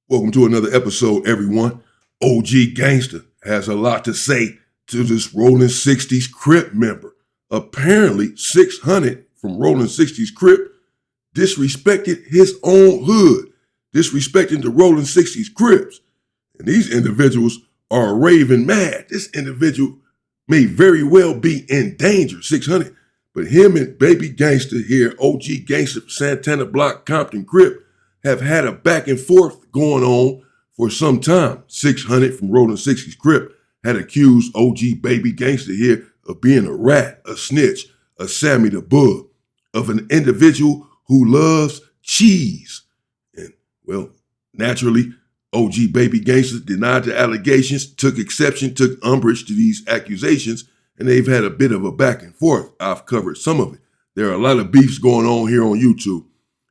Welcome to another episode, everyone. OG Gangster has a lot to say to this Rolling 60s Crip member. Apparently, 600 from Rolling 60s Crip disrespected his own hood, disrespecting the Rolling 60s Crips. And these individuals are raving mad. This individual may very well be in danger, 600. But him and Baby Gangster here, OG Gangster, Santana Block, Compton Crip, have had a back and forth going on for some time. 600 from Rolling 60s Crip had accused OG Baby Gangster here of being a rat, a snitch, a Sammy the Bug, of an individual who loves cheese. And, well, naturally, OG Baby Gangster denied the allegations, took exception, took umbrage to these accusations, and they've had a bit of a back and forth. I've covered some of it. There are a lot of beefs going on here on YouTube,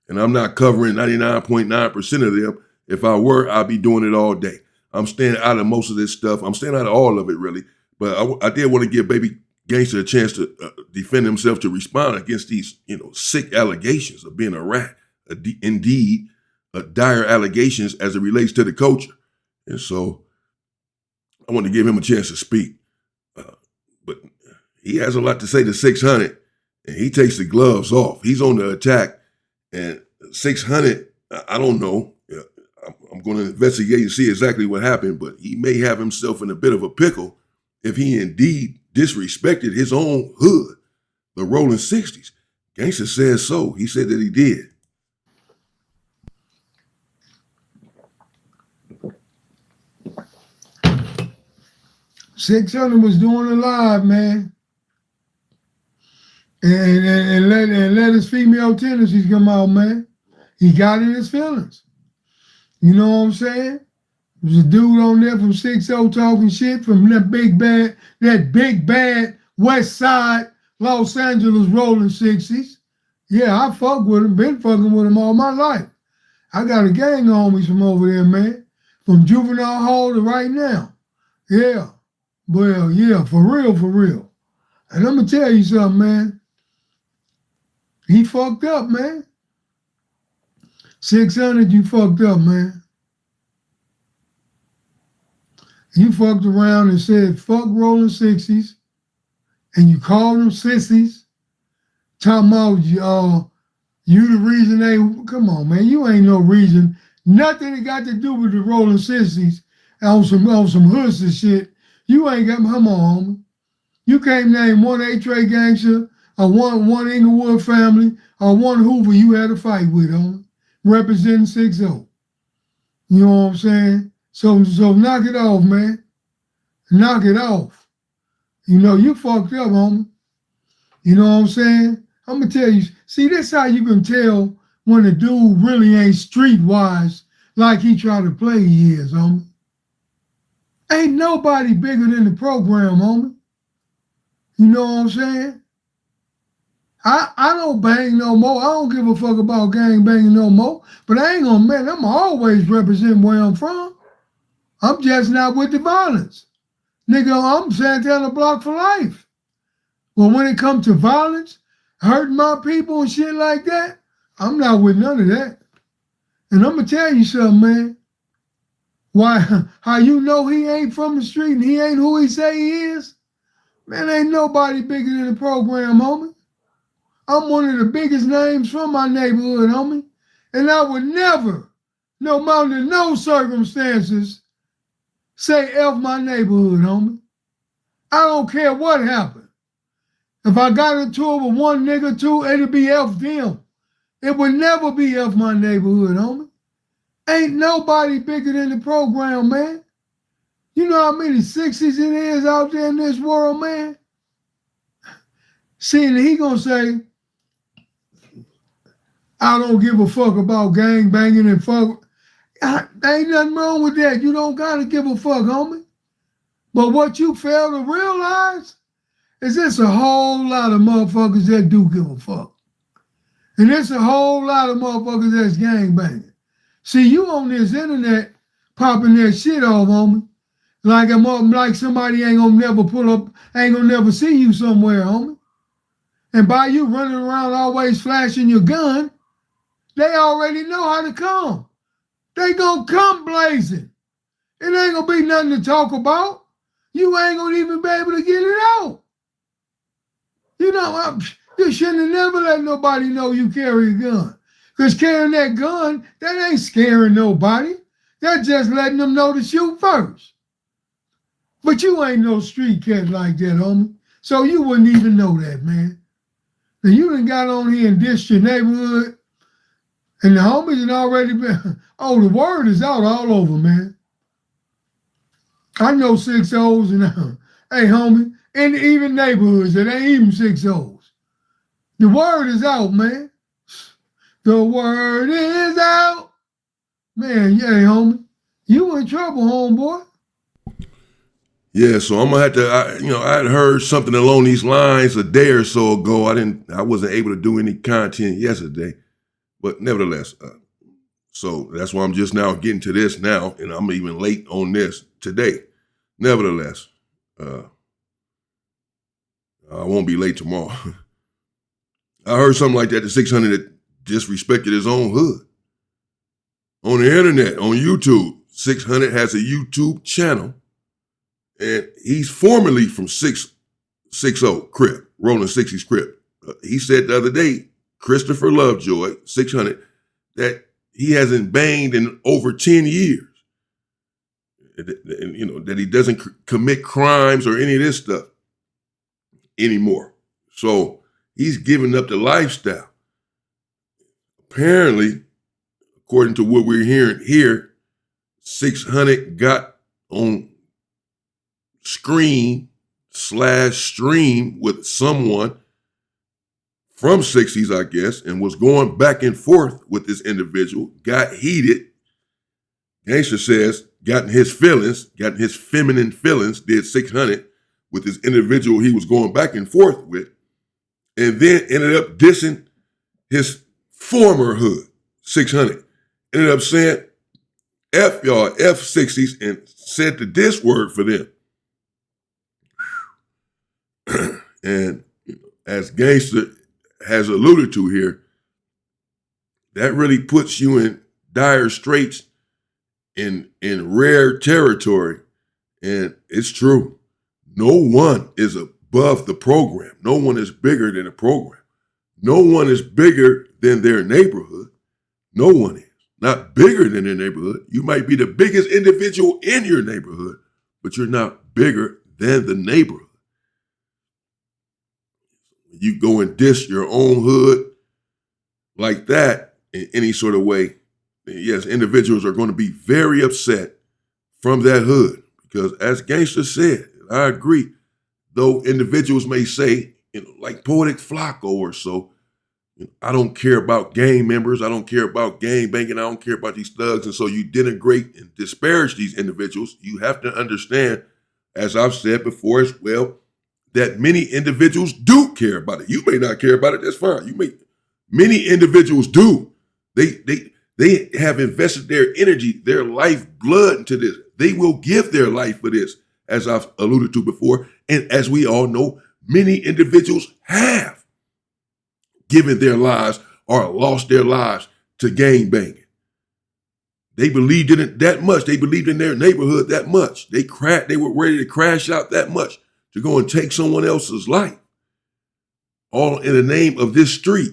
and I'm not covering 99.9% of them. If I were, I'd be doing it all day. I'm staying out of most of this stuff. I'm staying out of all of it, really. But I did want to give Baby Gangster a chance to defend himself, to respond against these, sick allegations of being a rat. Indeed, dire allegations as it relates to the culture. And so I want to give him a chance to speak. But he has a lot to say to 600, and he takes the gloves off. He's on the attack. And 600, I don't know. I'm going to investigate and see exactly what happened, but he may have himself in a bit of a pickle if he indeed disrespected his own hood, the Rolling 60s. Gangster says so. He said that he did. $600 was doing it live, man. And let his female tendencies come out, man. He got in his feelings. You know what I'm saying? There's a dude on there from 60 talking shit from that big bad West Side Los Angeles Rolling 60s. Yeah, I fuck with him, been fucking with him all my life. I got a gang of homies from over there, man. From juvenile hall to right now. Yeah. Well, yeah, for real. And I'm gonna tell you something, man. He fucked up, man. 600, you fucked up, man. You fucked around and said, fuck Rolling 60s, and you called them sissies, talking about you the reason they, come on, man, you ain't no reason. Nothing that got to do with the Rolling 60s on some hoods and shit. You ain't got, come on, homie. You can't name one A-Tray gangster, or one Inglewood family, or one Hoover you had a fight with, homie, representing 6-0. You know what I'm saying? So knock it off, man. Knock it off. You fucked up, homie. You know what I'm saying? I'm going to tell you, see, this how you can tell when a dude really ain't streetwise like he try to play he is, homie. Ain't nobody bigger than the program, homie. You know what I'm saying? I don't bang no more. I don't give a fuck about gang banging no more. But I ain't gonna, man, I'm always represent where I'm from. I'm just not with the violence. Nigga, I'm Santana Block for life. But when it comes to violence, hurting my people and shit like that, I'm not with none of that. And I'm gonna tell you something, man. Why, how you know he ain't from the street and he ain't who he say he is? Man, ain't nobody bigger than the program, homie. I'm one of the biggest names from my neighborhood, homie. And I would never, no matter under no circumstances, say F my neighborhood, homie. I don't care what happened. If I got into it with one nigga, two, it'd be F them. It would never be F my neighborhood, homie. Ain't nobody bigger than the program, man. You know how many 60s it is out there in this world, man? See, he gonna say, I don't give a fuck about gang banging and fuck. Ain't nothing wrong with that. You don't gotta give a fuck, homie. But what you fail to realize is there's a whole lot of motherfuckers that do give a fuck. And there's a whole lot of motherfuckers that's gang banging. See, you on this internet popping that shit off, homie. Like somebody ain't gonna never pull up, ain't gonna never see you somewhere, homie. And by you running around always flashing your gun, they already know how to come. they gonna come blazing. It ain't gonna be nothing to talk about. You ain't gonna even be able to get it out. You know, you shouldn't have never let nobody know you carry a gun. Because carrying that gun, that ain't scaring nobody. That's just letting them know to shoot first. But you ain't no street cat like that, homie. So you wouldn't even know that, man. Now you done got on here and dissed your neighborhood, and the homies had already been, oh, the word is out all over, man. I know 6-0s and, hey, homie, in even neighborhoods that ain't even 6-0s. The word is out, man. The word is out. Man, yeah, homie. You in trouble, homeboy. Yeah, so I'm gonna have to. I had heard something along these lines a day or so ago. I wasn't able to do any content yesterday, but nevertheless, so that's why I'm just now getting to this now, and I'm even late on this today. Nevertheless, I won't be late tomorrow. I heard something like that. The 600 that disrespected his own hood on the internet, on YouTube. 600 has a YouTube channel. And he's formerly from 660 Crip, Rolling 60s Crip. He said the other day, Christopher Lovejoy, 600, that he hasn't banged in over 10 years. And, that he doesn't commit crimes or any of this stuff anymore. So he's giving up the lifestyle. Apparently, according to what we're hearing here, 600 got on screen/stream with someone from 60s, I guess, and was going back and forth with this individual, got heated. Gangster says, got in his feminine feelings, did 600 with this individual he was going back and forth with, and then ended up dissing his former hood, 600. Ended up saying, F y'all, F 60s, and said the diss word for them. And as Gangster has alluded to here, that really puts you in dire straits, in rare territory. And it's true. No one is above the program. No one is bigger than the program. No one is bigger than their neighborhood. No one is. Not bigger than their neighborhood. You might be the biggest individual in your neighborhood, but you're not bigger than the neighborhood. You go and diss your own hood like that in any sort of way, yes, individuals are going to be very upset from that hood. Because as Gangster said, and I agree, though individuals may say, like Poetic Flacco or so, I don't care about gang members, I don't care about gang banging, I don't care about these thugs, and so you denigrate and disparage these individuals. You have to understand, as I've said before as well, that many individuals do care about it. You may not care about it, that's fine. Many individuals do. They have invested their energy, their life blood into this. They will give their life for this, as I've alluded to before. And as we all know, many individuals have given their lives or lost their lives to gang banging. They believed in it that much. They believed in their neighborhood that much. They were ready to crash out that much to go and take someone else's life, all in the name of this street.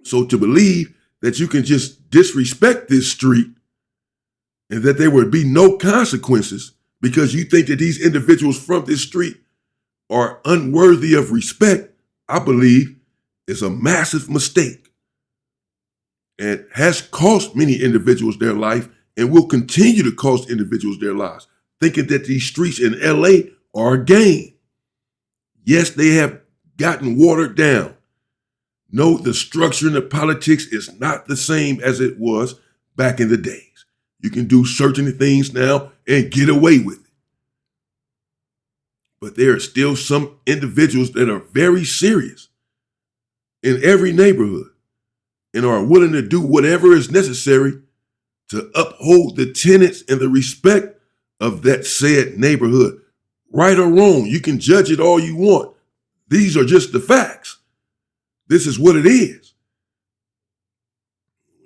So to believe that you can just disrespect this street and that there would be no consequences because you think that these individuals from this street are unworthy of respect, I believe is a massive mistake and has cost many individuals their life and will continue to cost individuals their lives, thinking that these streets in LA are a game. Yes, they have gotten watered down. No, the structure and the politics is not the same as it was back in the days. You can do certain things now and get away with it. But there are still some individuals that are very serious in every neighborhood and are willing to do whatever is necessary to uphold the tenets and the respect of that said neighborhood. Right or wrong, you can judge it all you want. These are just the facts. This is what it is.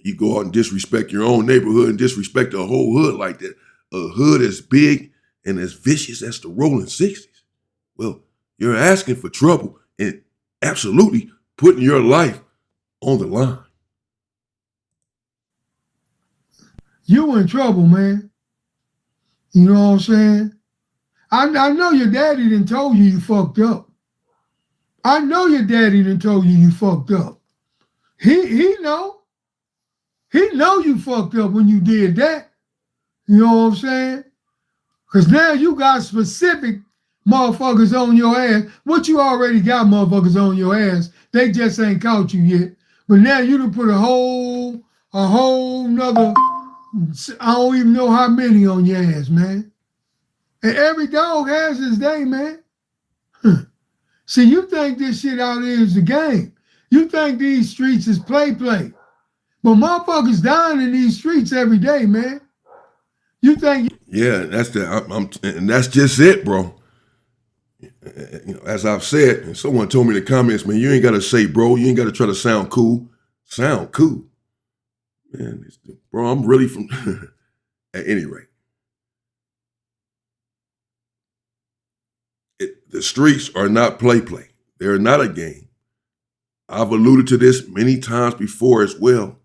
you go out and disrespect your own neighborhood and disrespect the whole hood like that. A hood as big and as vicious as the Rolling 60s. Well, you're asking for trouble and absolutely putting your life on the line. You in trouble, man. You know what I'm saying? I know your daddy done told you fucked up. I know your daddy done told you fucked up. He know. He know you fucked up when you did that. You know what I'm saying? Because now you got specific motherfuckers on your ass. What you already got motherfuckers on your ass. They just ain't caught you yet. But now you done put a whole nother, I don't even know how many on your ass, man. And every dog has his day, man. See, you think this shit out here is the game. You think these streets is play. But motherfuckers dying in these streets every day, man. You think? Yeah, and that's just it, bro. You know, as I've said, and someone told me in the comments, man, you ain't got to say, bro, you ain't got to try to sound cool. Sound cool. Man, bro, I'm really from, at any rate. The streets are not play. They're not a game. I've alluded to this many times before as well.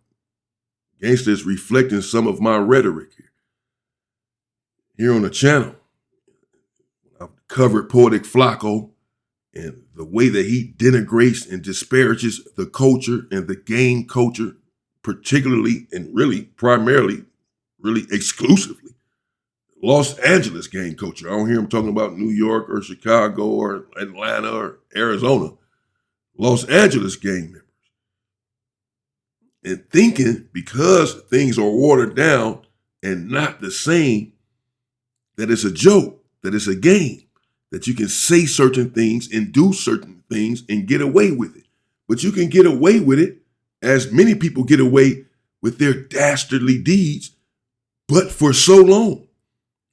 Gangster is reflecting some of my rhetoric here on the channel. I've covered Poetic Flacco and the way that he denigrates and disparages the culture and the gang culture, particularly and really primarily, really exclusively, Los Angeles gang culture. I don't hear him talking about New York or Chicago or Atlanta or Arizona. Los Angeles gang members. And thinking because things are watered down and not the same, that it's a joke, that it's a game, that you can say certain things and do certain things and get away with it. But you can get away with it as many people get away with their dastardly deeds, but for so long.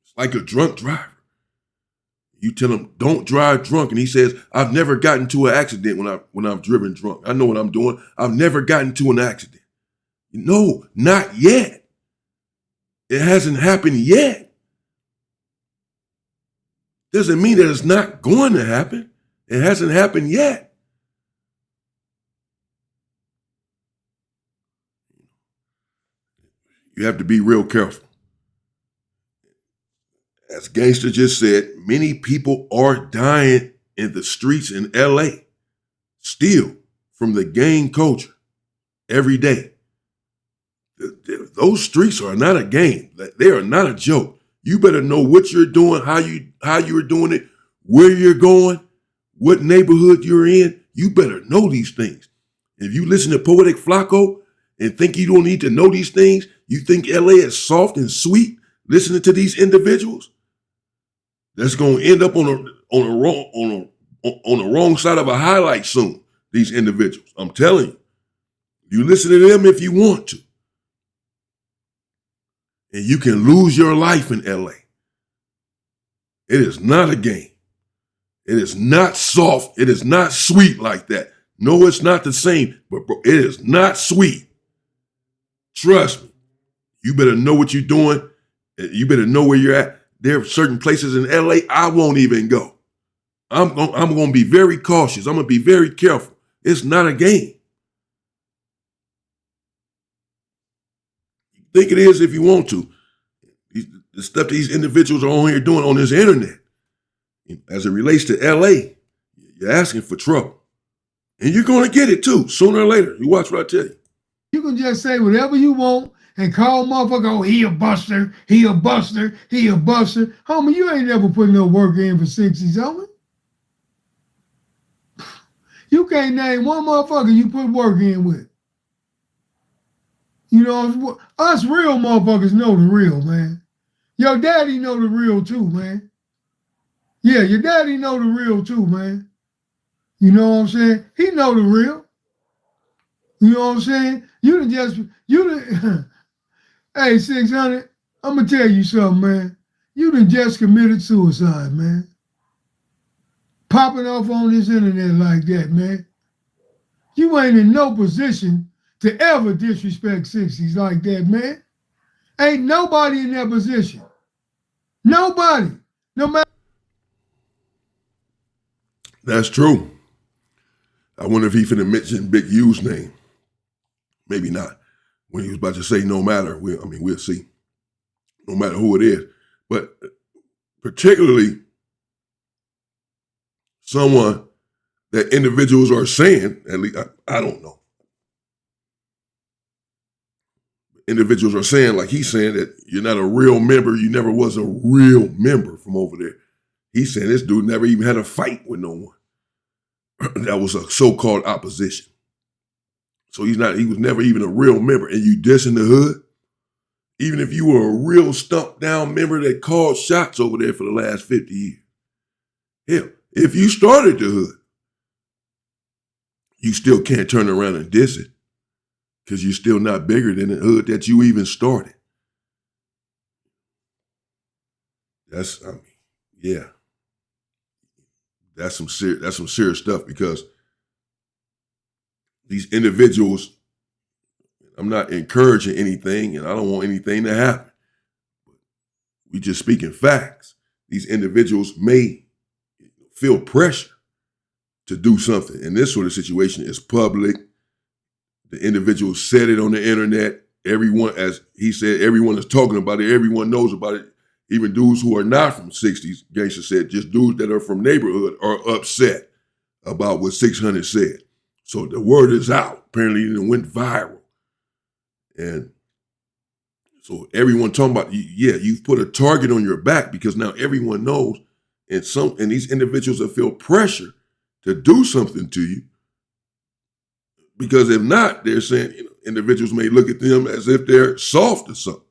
It's like a drunk driver. You tell him, don't drive drunk. And he says, I've never gotten into an accident when I've driven drunk. I know what I'm doing. I've never gotten into an accident. No, not yet. It hasn't happened yet. Doesn't mean that it's not going to happen. It hasn't happened yet. You have to be real careful. As Gangster just said, many people are dying in the streets in LA, still from the gang culture every day. Those streets are not a game. They are not a joke. You better know what you're doing, how you're doing it, where you're going, what neighborhood you're in. You better know these things. If you listen to Poetic Flacco and think you don't need to know these things, you think LA is soft and sweet listening to these individuals, that's going to end up on the wrong side of a highlight soon, these individuals. I'm telling you. You listen to them if you want to. And you can lose your life in LA. It is not a game. It is not soft. It is not sweet like that. No, it's not the same, but bro, it is not sweet. Trust me. You better know what you're doing. You better know where you're at. There are certain places in LA I won't even go. I'm going to be very cautious. I'm going to be very careful. It's not a game. You think it is if you want to. The stuff these individuals are on here doing on this internet, as it relates to LA, you're asking for trouble. And you're going to get it too, sooner or later. You watch what I tell you. You can just say whatever you want and call motherfucker, oh, he a buster, he a buster, he a buster. Homie, you ain't never put no work in for 60s, homie. You can't name one motherfucker you put work in with. You know, us real motherfuckers know the real, man. Your daddy know the real too, man. Yeah, your daddy know the real too, man. You know what I'm saying? He know the real. You know what I'm saying? Hey, 600, I'm going to tell you something, man. You done just committed suicide, man. Popping off on this internet like that, man. You ain't in no position to ever disrespect 60s like that, man. Ain't nobody in that position. Nobody. No matter. That's true. I wonder if he finna mention Big U's name. Maybe not. When he was about to say no matter, we'll see. No matter who it is. But particularly someone that individuals are saying, at least, I don't know. Individuals are saying, like he's saying, that you're not a real member. You never was a real member from over there. He's saying this dude never even had a fight with no one. That was a so-called opposition. So he was never even a real member. And you dissing the hood? Even if you were a real stumped down member that called shots over there for the last 50 years. Hell, if you started the hood, you still can't turn around and diss it because you're still not bigger than the hood that you even started. That's some serious stuff because these individuals, I'm not encouraging anything and I don't want anything to happen. We just speaking facts. These individuals may feel pressure to do something. And this sort of situation is public. The individual said it on the internet. Everyone, as he said, everyone is talking about it. Everyone knows about it. Even dudes who are not from 60s, Gangster said, just dudes that are from neighborhood are upset about what 600 said. So the word is out. Apparently it went viral. And so everyone talking about, yeah, you've put a target on your back because now everyone knows, and these individuals that feel pressure to do something to you. Because if not, they're saying, individuals may look at them as if they're soft or something.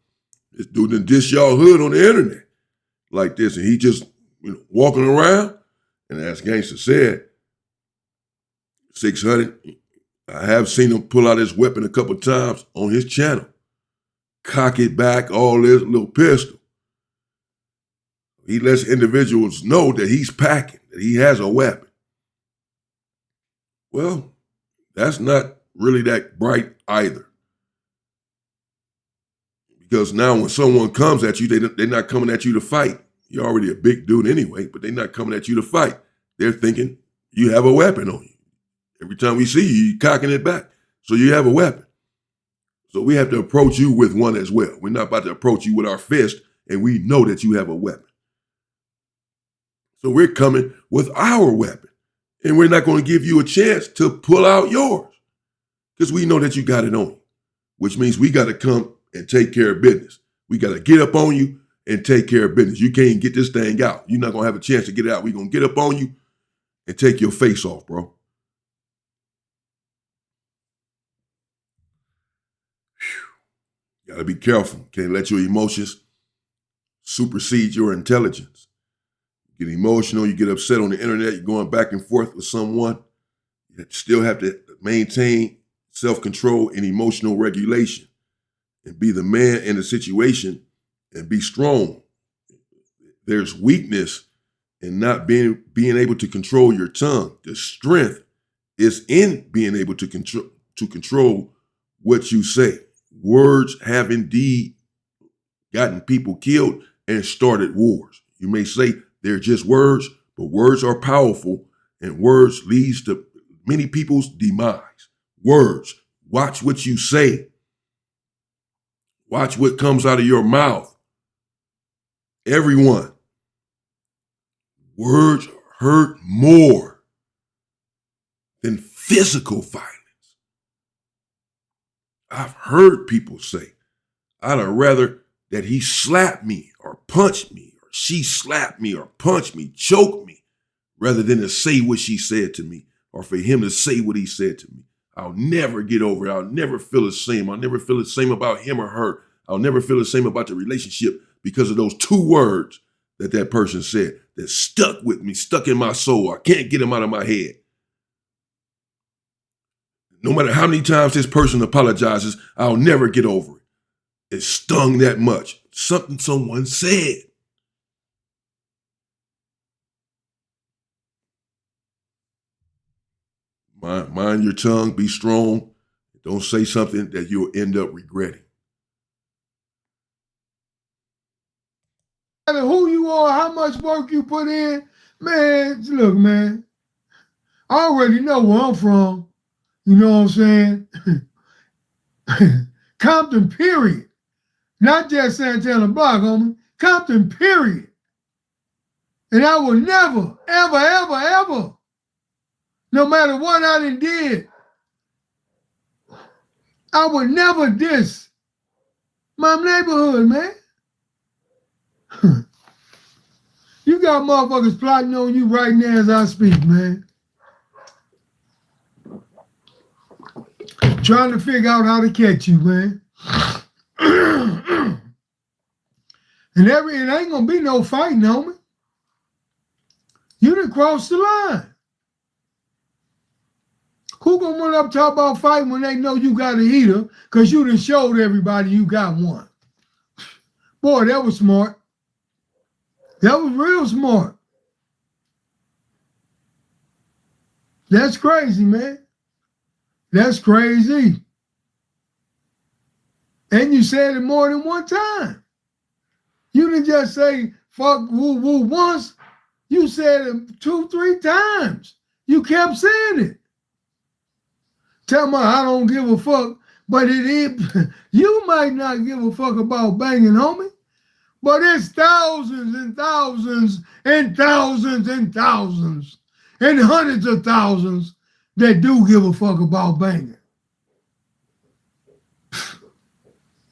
This dude done dish y'all hood on the internet like this, and he just walking around. And as Gangster said, 600, I have seen him pull out his weapon a couple times on his channel. Cock it back, all this little pistol. He lets individuals know that he's packing, that he has a weapon. Well, that's not really that bright either. Because now when someone comes at you, they're not coming at you to fight. You're already a big dude anyway, but they're not coming at you to fight. They're thinking you have a weapon on you. Every time we see you, you're cocking it back. So you have a weapon. So we have to approach you with one as well. We're not about to approach you with our fist, and we know that you have a weapon. So we're coming with our weapon, and we're not going to give you a chance to pull out yours because we know that you got it on you, which means we got to come and take care of business. We got to get up on you and take care of business. You can't get this thing out. You're not going to have a chance to get it out. We're going to get up on you and take your face off, bro. Got to be careful. Can't let your emotions supersede your intelligence. You get emotional, you get upset on the internet, you're going back and forth with someone. You still have to maintain self-control and emotional regulation and be the man in the situation and be strong. There's weakness in not being able to control your tongue. The strength is in being able to control what you say. Words have indeed gotten people killed and started wars. You may say they're just words, but words are powerful, and words leads to many people's demise. Words. Watch what you say. Watch what comes out of your mouth. Everyone. Words hurt more than physical violence. I've heard people say, I'd have rather that he slapped me or punched me or she slapped me or punched me, choked me, rather than to say what she said to me or for him to say what he said to me. I'll never get over it. I'll never feel the same. I'll never feel the same about him or her. I'll never feel the same about the relationship because of those two words that person said that stuck with me, stuck in my soul. I can't get them out of my head. No matter how many times this person apologizes, I'll never get over it. It stung that much. Something someone said. Mind your tongue, be strong. Don't say something that you'll end up regretting. No matter who you are, how much work you put in, man, look, man, I already know where I'm from. You know what I'm saying? Compton, period. Not just Santana Block, homie. Compton, period. And I will never, ever, ever, ever, no matter what I done did, I would never diss my neighborhood, man. You got motherfuckers plotting on you right now as I speak, man. Trying to figure out how to catch you, man. And it ain't gonna be no fighting, homie. You done crossed the line. Who gonna run up talk about fighting when they know you got a heater because you done showed everybody you got one? Boy, that was smart. That was real smart. That's crazy, man. That's crazy. And you said it more than one time. You didn't just say fuck woo woo once. You said it 2, 3 times. You kept saying it. Tell me I don't give a fuck, but it is. You might not give a fuck about banging, homie, but it's thousands and thousands and thousands and thousands and hundreds of thousands that do give a fuck about banging.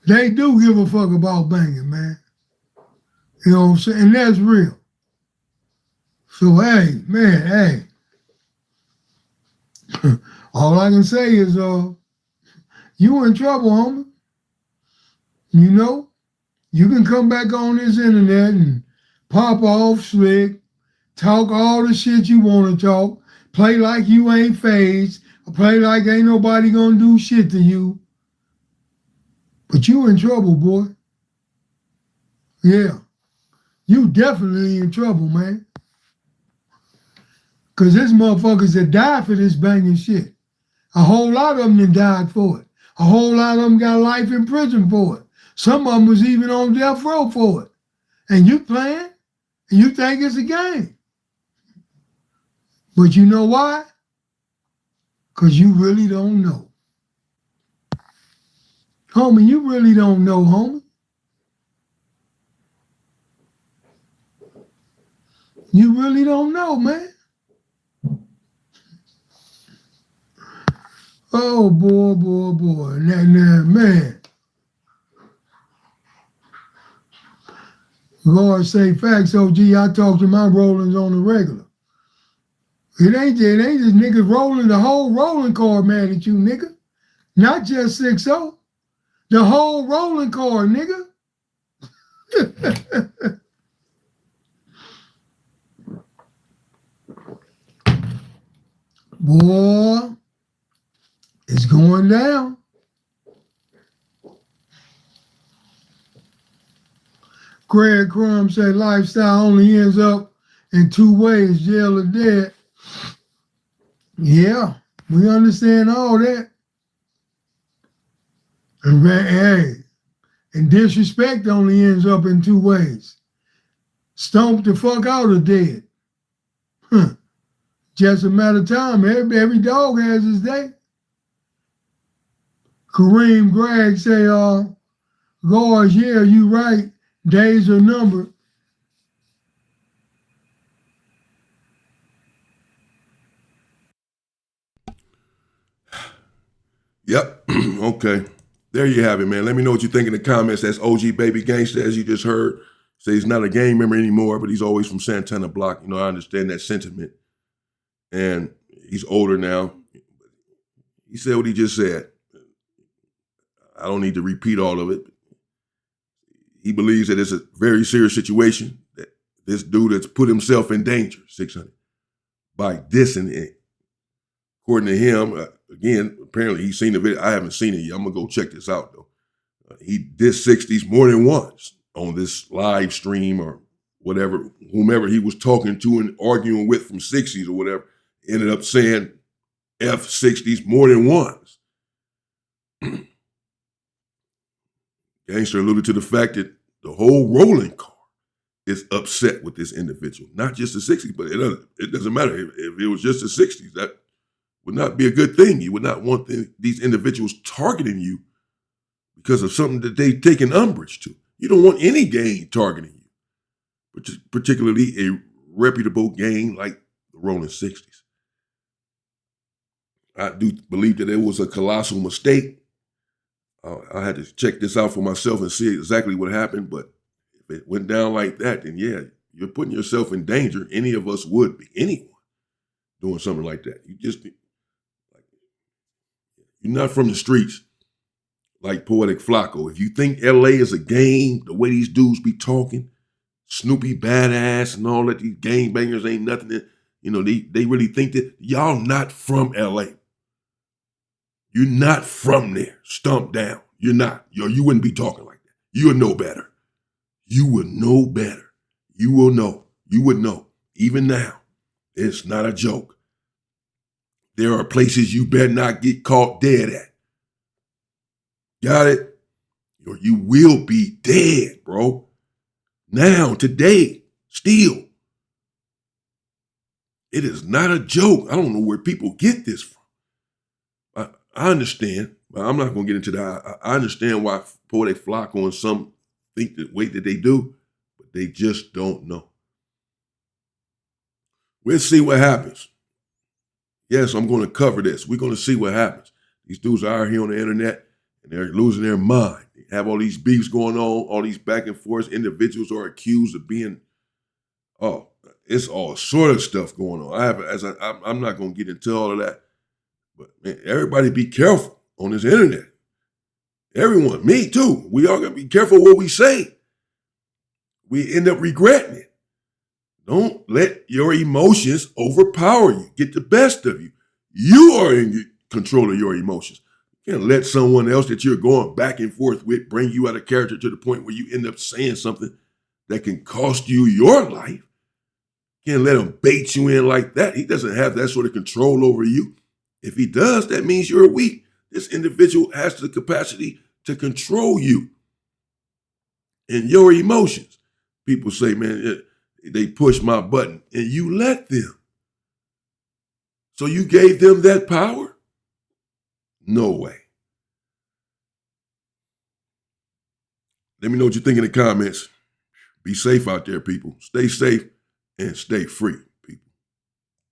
They do give a fuck about banging, man. You know what I'm saying? And that's real. So, hey, man, hey. All I can say is, you in trouble, homie. You know, you can come back on this internet and pop off slick, talk all the shit you want to talk, play like you ain't phased, play like ain't nobody gonna do shit to you. But you in trouble, boy. Yeah. You definitely in trouble, man. Because there's motherfuckers that died for this banging shit. A whole lot of them died for it. A whole lot of them got life in prison for it. Some of them was even on death row for it. And you playing, and you think it's a game. But you know why? Because you really don't know. Homie, you really don't know, homie. You really don't know, man. Oh, boy, boy, boy. Now, man. Lord say facts, OG. I talk to my rollings on the regular. It ain't this nigga rolling the whole rolling card mad at you, nigga. Not just 6-0. The whole rolling card, nigga. Boy, it's going down. Craig Crumb said lifestyle only ends up in 2 ways, jail or dead. Yeah, we understand all that. And hey, and disrespect only ends up in 2 ways. Stomp the fuck out or dead. Just a matter of time. Every dog has his day. Kareem Gregg say, Lord, yeah, you right. Days are numbered. Yep. Okay. There you have it, man. Let me know what you think in the comments. That's OG Baby Gangster, as you just heard. Say he's not a gang member anymore, but he's always from Santana Block. You know, I understand that sentiment. And he's older now. He said what he just said. I don't need to repeat all of it. He believes that it's a very serious situation, that this dude has put himself in danger, 600, by dissing it. According to him, again, apparently he's seen the video. I haven't seen it yet. I'm going to go check this out, though. He dissed 60s more than once on this live stream or whatever, whomever he was talking to and arguing with from 60s or whatever, ended up saying F 60s more than once. Gangster alluded to the fact that the whole rolling car is upset with this individual. Not just the 60s, but it doesn't matter. If it was just the 60s, that would not be a good thing. You would not want these individuals targeting you because of something that they've taken umbrage to. You don't want any gang targeting you, particularly a reputable gang like the Rolling 60s. I do believe that it was a colossal mistake. I had to check this out for myself and see exactly what happened, but if it went down like that, then yeah, you're putting yourself in danger. Any of us would be, anyone doing something like that. You're not from the streets like Poetic Flacco. If you think LA is a game, the way these dudes be talking, Snoopy badass and all that, these gangbangers ain't nothing that, they really think that y'all not from LA. You're not from there. Stump down. You're not. You wouldn't be talking like that. You would know better. You would know better. You will know. You would know. Even now, it's not a joke. There are places you better not get caught dead at. Got it? Or you will be dead, bro. Now, today, still. It is not a joke. I don't know where people get this from. I understand, but I'm not going to get into that. I understand why Poetic Flacco and some think the way that they do, but they just don't know. We'll see what happens. Yes, I'm going to cover this. We're going to see what happens. These dudes are out here on the internet, and they're losing their mind. They have all these beefs going on, all these back and forth. Individuals are accused of being, it's all sort of stuff going on. I'm not going to get into all of that. But man, everybody be careful on this internet. Everyone, me too. We all got to be careful what we say. We end up regretting it. Don't let your emotions overpower you, get the best of you. You are in control of your emotions. You can't let someone else that you're going back and forth with bring you out of character to the point where you end up saying something that can cost you your life. You can't let him bait you in like that. He doesn't have that sort of control over you. If he does, that means you're weak. This individual has the capacity to control you and your emotions. People say, man, they push my button, and you let them. So you gave them that power? No way. Let me know what you think in the comments. Be safe out there, people. Stay safe and stay free.